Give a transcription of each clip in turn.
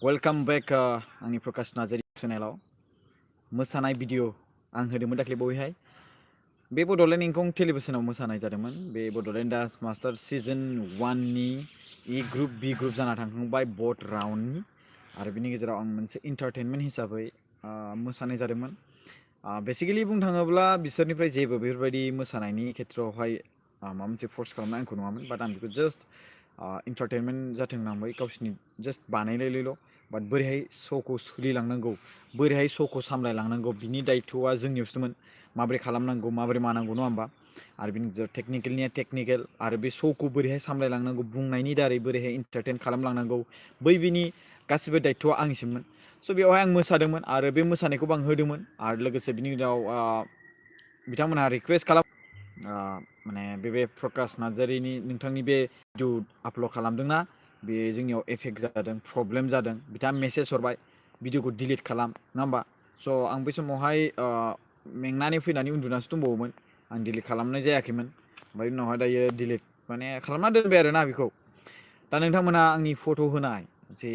welcome बेक आंनि प्रकाश नार्जारि चेनेलाव मोसानाय video आं होदोंमोन दाख्लै बबेहाय बे बड'लेण्ड इंखं टेलिभिजनाव मोसानाय जादोंमोन बे बड'लेण्ड डान्स मास्टार सिजन 1 नि ए ग्रुप बी ग्रुप जाना थांखांबाय बथ राउन्डनि आरो बिनि गेजेराव आं मोनसे एन्टारटेनमेन्ट हिसाबै मोसानाय जादोंमोन बेसिकेलि बुंनो थाङोब्ला बिसोरनिफ्राय जेबो बेफोरबायदि मोसानायनि खेथ्रआवहाय माबा मोनसे फर्स खालामनाय आंखौ नङामोन बाट आं बेखौ जास्ट एन्टारटेनमेन्ट जाथों होननानै गावसिनि जास्ट बानायलायल' बाट बोरैहाय श'खौ सोलिलांनांगौ बोरैहाय श'खौ सामलायलांनांगौ बिनि दायित्वआ जोंनियावसोमोन माबोरै खालामनांगौ माबोरै मानांगौ नङा होमबा आरो बिनि गेजेराव टेकनिकेलनिया टेकनिकेल आरो बे श'खौ बोरैहाय सामलायलांनांगौ बुंनायनि दारै बोरैहाय एन्टारटेन खालामलांनांगौ बिनि गासिबो दायित्वआ आंनिसोमोन स' बेवहाय आं मोसादोंमोन आरो बे मोसानायखौबो आं होदोंमोन आरो लोगोसे बिनि उनाव बिथांमोनहा रिकुवेस्ट खालाम माने बे प्रकाश नार्जारिनि नोंथांनि बे भिडिअ आपल'ड खालामदोंना बे जोंनियाव एफेक्ट जादों प्रब्लेम जादों बिथाङा मेसेज हरबाय भिडिअखौ डिलिट खालाम नङा होमबा स' आं बै समावहाय मेंनानै फैनानै उन्दुनासो दंबावोमोन आं डिलिट खालामनाय जायाखैमोन ओमफ्राय उनावहाय दायो डिलिट माने खालामना दोनबाय आरोना बेखौ दा नोंथांमोना आंनि फट' होनाय जे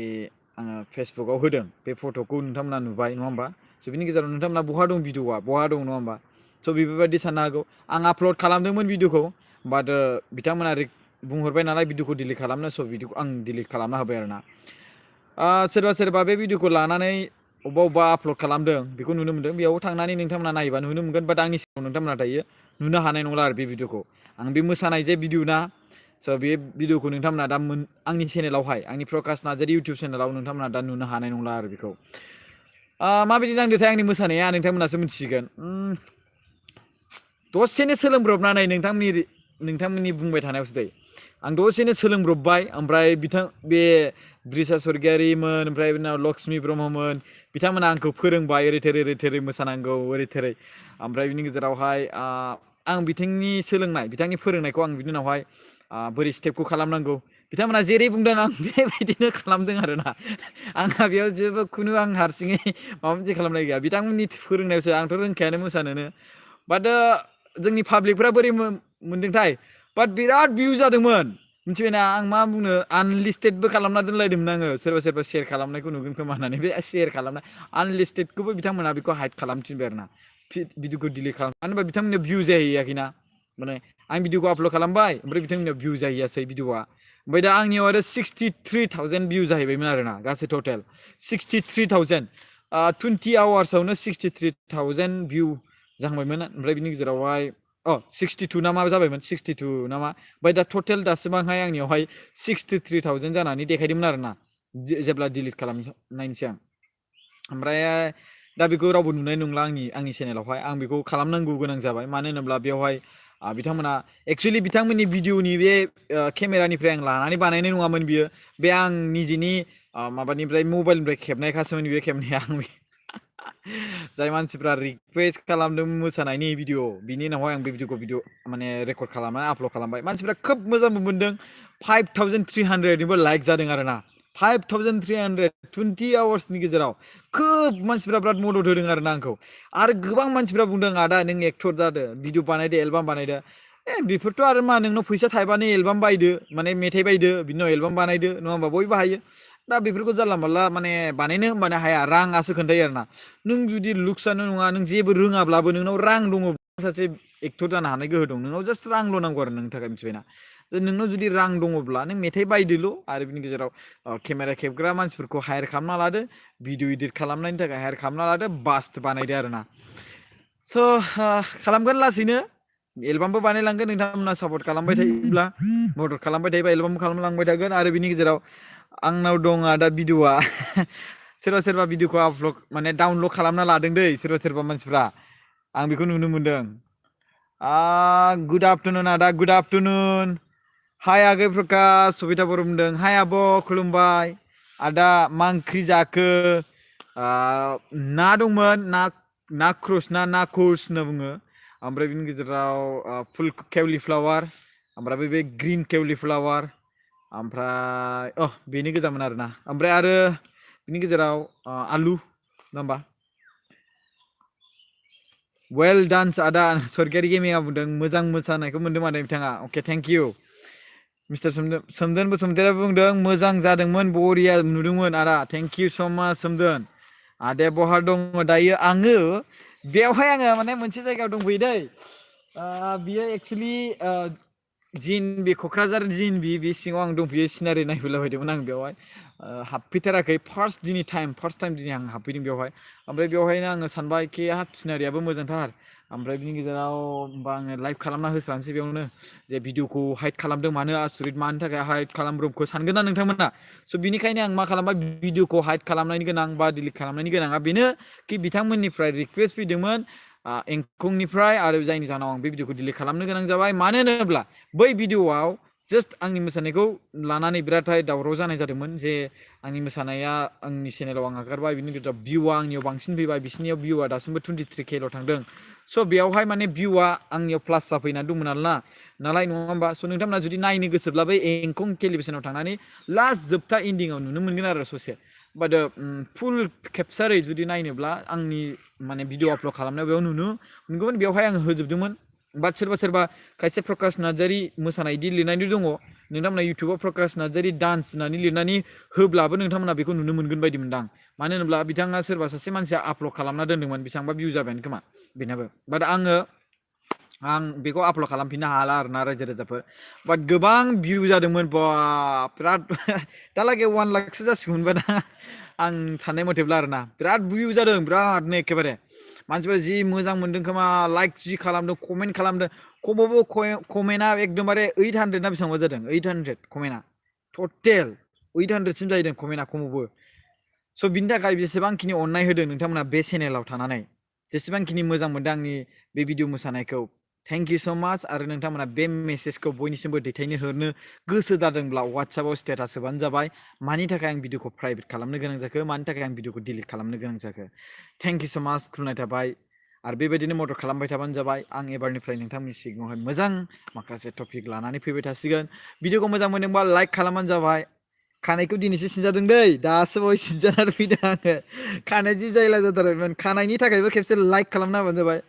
आङो फेसबुकाव होदों बे फट'खौ नोंथांमोना नुबाय नङा होमबा स' बिनि गेजेराव नोंथांमोना बहा दं भिडिअआ बहा दं नङा होमबा स' बेफोरबायदि साननो हागौ आं आपल'ड खालामदोंमोन भिडिअखौ बाट बिथांमोना बुंहरबाय नालाय भिडिअखौ डिलिट खालामनो स' भिडिअखौ आं डिलिट खालामना होबाय आरोना सोरबा सोरबा बे भिडिअखौ लानानै अबेबा आपल'ड खालामदों बेखौ नुनो मोनदों बेयाव थांनानै नोंथांमोना नायोबा नुनो मोनगोन बाट आंनि सिगाङाव नोंथांमोना दायो नुनो हानाय नंला आरो बे भिडिअखौ आं बे मोसानाय जे भिडिअ ना स' बे भिडिअखौ नोंथांमोना दा आंनि चेनेलावहाय आंनि प्रकाश नार्जारि इउटुब चेनेलाव नोंथांमोना दा नुनो हानाय नंला आरो बेखौ माबायदि नांदोंथाय आंनि मोसानाया नोंथांमोनासो मिथिसिगोन दसेनो सोलोंब्रबनानै नोंथांमोननि बुंबाय थानायावसो दै आं दसेनो सोलोंब्रबबाय ओमफ्राय बे ब्रिसा स्वर्गियारिमोन ओमफ्राय बिनाव लक्ष्मी ब्रह्ममोन बिथांमोना आंखौ फोरोंबाय ओरै थोरै मोसानांगौ ओरै थोरै ओमफ्राय बिनि गेजेरावहाय आं बिथांनि फोरोंनायखौ आं बिनि उनावहाय बोरै स्टेपखौ खालामनांगौ बिथांमोना जेरै बुंदों आं बेबायदिनो खालामदों आरोना आंहा बेयाव जेबो खुनु आं हारसिङै माबा मोनसे खालामनाय गैया बिथांमोननि फोरोंनायावसो आंथ' रोंखायानो मोसानोनो बाट जोंनि पाब्लिकफ्रा बोरै मोनदोंथाय बाट बिराद भिउ जादोंमोन मिथिबायना आं मा बुंनो आनलिस्टेडबो खालामना दोनलायदोंमोन आङो सोरबा शेयार खालामनायखौ नुगोन खोमा होननानै बे शेयार खालामनाय आनलिस्टेडखौबो बिथांमोना बेखौ हाइड खालामफिनबाय आरोना भिडिअखौ डिलिट खालाम मानो होनबा बिथांमोननियाव भिउ जाहैयाखैना माने आं भिडिअखौ आपल'ड खालामबाय ओमफ्राय बिथांमोननियाव भिउ जाहैयासै भिडिअआ ओमफ्राय दा आंनियाव आरो 63,000 भिउ जाहैबायमोन आरोना गासै टटेल 63,000 20 आवार्सआवनो 63,000 भिउ जाहांबायमोन ओमफ्राय बिनि गेजेरावहाय 62 ना मा जाबायमोन 62 ना मा ओमफ्राय दा टटेल दासिमावहाय आंनियावहाय 63,000 जानानै देखायदोंमोन आरोना जेब्ला डिलिट खालामनायनोसै आं ओमफ्राय दा बेखौ रावबो नुनाय नंला आंनि चेनेलावहाय आं बेखौ खालामनांगौ गोनां जाबाय मानो होनोब्ला बेवहाय बिथांमोना एक्सुवेलि बिथांमोननि भिडिअनि बे केमेरानिफ्राय आं लानानै बानायनाय नङामोन बियो बे आं निजेनि माबानिफ्राय मबाइलनिफ्राय खेबनायखासोमोन बे खेबनाया आं जाय मानसिफ्रा रिकुवेस्ट खालामदों मोसानायनि भिडिअ बिनि उनावहाय आं बे भिडिअ माने रेकर्ड खालामनानै आपल'ड खालामबाय मानसिफ्रा खोब मोजांबो मोनदों 5,300निबो लाइक जादों आरोना 5,300 20 आवार्सनि गेजेराव खोब मानसिफ्रा बिराद मदद होदों आरोना आंखौ आरो गोबां मानसिफ्रा बुंदों आदा नों एक्टर जादो भिडिअ बानायदो एलबाम बानायदो बेफोरथ' आरो मा नोंनाव फैसा थाइबानो एलबाम बायदो माने मेथाइ बायदो बिनि उनाव एलबाम बानायदो नङा होमबा बयबो हायो दा बेफोरखौ जानला मानला माने बानायनो होनबानो हाया राङासो खोन्थायो आरोना नों जुदि लुक्सआनो नङा नों जेबो रोङाब्लाबो नोंनाव रां दङ सासे एक्टर जानो हानाय गोहो दं नोंनाव जास्ट रांल' नांगौ आरो नोंनि थाखाय मिथिबायना नोंनाव जुदि रां दङब्ला नों मेथाइ बायदोल' आरो बिनि गेजेराव केमेरा खेबग्रा मानसिफोरखौ हायार खालामना लादो भिडिअ इडिट खालामनायनि थाखाय हायार खालामना लादो बास्ट बानायदो आरोना स' खालामगोन लासैनो एलबामबो बानायलांगोन नोंथांमोना सापर्ट खालामबाय थायोब्ला मदद खालामबाय थायोबा एलबामबो खालामलांबाय थागोन आरो बिनि गेजेराव आंनाव दं दा भिडिअआ सोरबा भिडिअखौ आपल'ड माने डाउनल'ड खालामना लादों दै सोरबा मानसिफ्रा आं बेखौ नुनो मोनदों गुड आफ्टारनुन आदा गुड आफ्टारनुन हाय आगै प्रकाश सबिता बर' बुंदों हाय आब' खुलुमबाय आदा मा ओंख्रि जाखो ना दंमोन ना क्रस ना कर्स होनना बुङो ओमफ्राय बिनि गेजेराव फुल केवलिफ्लावार ओमफ्राय बे ग्रिन केवलिफ्लावार ओमफ्राय बेनि गोजामोन आरोना ओमफ्राय आरो बिनि गेजेराव आलु नङा होमबा वेल डान्स आदा स्वर्गियारि गेमिंआ बुंदों मोजां मोसानायखौ मोन्दों माने बिथाङा अके थेंक इउ मिस्टार सोमदोन बसुमतारिया बुंदों मोजां जादोंमोन बरिया नुदोंमोन आदा थेंक इउ स' माच सोमदोन आदाया बहा दङ दायो आङो बेवहाय आङो माने मोनसे जायगायाव दंफैयो दै बियो एक्सुवेलि जिनबि क'क्राझार जिनबि बे सिङाव आं दंफैयो सिनारि नायफैलाबायदोंमोन आं बेवहाय हाबफैथाराखै फार्स्ट टाइम दिनै आं हाबफैदों बेवहाय ओमफ्राय बेवहायनो आङो सानबाय कि हाब सिनारियाबो मोजांथार ओमफ्राय बिनि गेजेराव होमबा आङो लाइभ खालामना होस्रानोसै बेयावनो जे भिडिअखौ हाइड खालामदों मानो आसुरित मानि थाखाय हाइड खालामब्रबखो सानगोन ना नोंथांमोना स' बिनिखायनो आं मा खालामबाय भिडिअखौ हाइड खालामनायनि गोनां बा डिलिट खालामनायनि गोनाङा बेनो कि बिथांमोननिफ्राय रिकुवेस्ट फैदोंमोन एंखंनिफ्राय आरो जायनि जाहोनाव आं बे भिडिअखौ डिलिट खालामनो गोनां जाबाय मानो होनोब्ला बै भिडिअआव जास्ट आंनि मोसानायखौ लानानै बिरादहाय दावराव जानाय जादोंमोन जे आंनि मोसानाया आंनि चेनेलाव आं आगारबाय बिनि गेजेराव भिउआ आंनियाव बांसिन फैबाय बिसिनियाव भिउआ दासिमबो 23K ल' थांदों स' बेयावहाय माने भिउआ आंनियाव प्लास जाफैनानै दंमोन नालाय नङा होमबा स' नोंथांमोना जुदि नायनो गोसोब्ला बै एंखं टेलिभिसनाव थांनानै लास्ट जोबथा एन्डिंआव नुनो मोनगोन आरो ससे बाट फुल केपचारै जुदि नायनोब्ला आंनि माने भिडिअ आपल'ड खालामनायाव बेयाव नुनो मोनगौमोन बेवहाय आङो होजोबदोंमोन बाट सोरबा खायसे प्रकाश नार्जारि मोसानाय इदि लिरनायनि दङ नोंथांमोना इउटुबाव प्रकाश नार्जारि डान्स होननानै लिरनानै होब्लाबो नोंथांमोना बेखौ नुनो मोनगोन बायदि मोनदां मानो होनोब्ला बिथाङा सोरबा सासे मानसिया आपल'ड खालामना दोन्दोंमोन बेसेबांबा भिउ जाबायानो खोमा बेनाबो बाट आं बेखौ आपल'ड खालामफिननो हाला आरोना रायजो राजाफोर बाट गोबां भिउ जादोंमोन बाब बिराद दालागै 1 लाखसो जासिगौमोनबा दा आं साननाय मथेब्ला आरोना बिराद भिउ जादों बिरादनो एखेबारे मानसिफोरा जि मोजां मोनदों खोमा लाइक जि खालामदों कमेन्ट खालामदों खमावबो कमेन्टआ एकदमबारे 800 ना बेसेबांबा जादों 800 कमेन्टआ टटेल 800 सिम जाहैदों कमेन्टआ खमावबो स' बिनि थाखाय जेसेबांखिनि अननाय होदों नोंथांमोना बे चेनेलाव थानानै जेसेबांखिनि मोजां मोनदों आंनि बे भिडिअ मोसानायखौ थेंक इउ स' माच आरो नोंथांमोना बे मेसेजखौ बयनिसिमबो दैथायनो हरनो गोसो जादोंब्ला वाट्सएपआव स्टेटास होबानो जाबाय मानि थाखाय आं भिडिअखौ प्राइभेट खालामनो गोनां जाखो मानि थाखाय आं भिडिअखौ डिलिट खालामनो गोनां जाखो थेंक इउ स' माच खुलुमनाय थाबाय आरो बेबायदिनो मदद खालामबाय थाबानो जाबाय आं एबारनिफ्राय नोंथांमोननि सिगाङावहाय मोजां माखासे टपिक लानानै फैबाय थासिगोन भिडिअखौ मोजां मोनदोंबा लाइक खालामबानो जाबाय खानायखौ दिनैसो सिनजादों दै दासो बावै सिनजानानै फैदों आङो खानाय जि जायला जाथारबायमोन खानायनि थाखायबो खेबसे लाइक खालामना होबानो जाबाय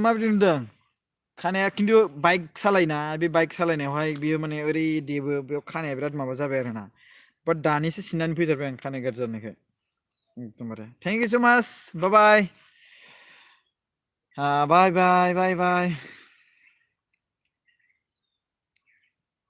माबायदि नुदों खानाया खिन्थु बाइक सालायना बे बाइक सालायनायावहाय बियो माने ओरै देबो बेयाव खानाया बिराद माबा जाबाय आरोना बाट दानिसो सिननानै फैथारबाय आं खानाय गाज्रि जानायखाय एकदमबारे थेंक इउ स' माच बाय बाय बाय बाय बाय बाय